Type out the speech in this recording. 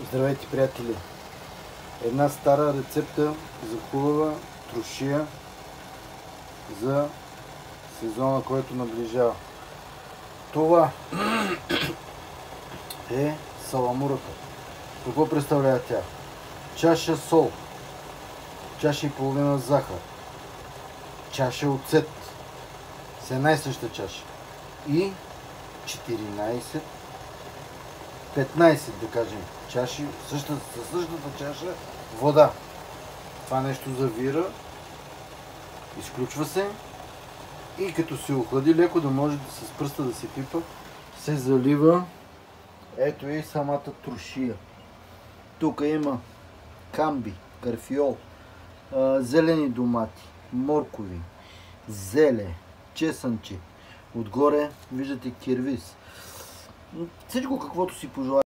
Здравейте, приятели! Една стара рецепта за хубава трошия за сезона, който наближава. Това е саламурата. Какво представлява тя? Чаша сол, чаша и половина захар, чаша оцет с една и съща чаша и 14, 15, да кажем, чаши, същата чаша вода. Това нещо завира, изключва се и като се охлади леко, да може да с пръста да се пипа, се залива. Ето и самата трошия. Тук има камби, карфиол, зелени домати, моркови, зеле, чесънче. Отгоре виждате кирвис. Всичко каквото си пожелаете.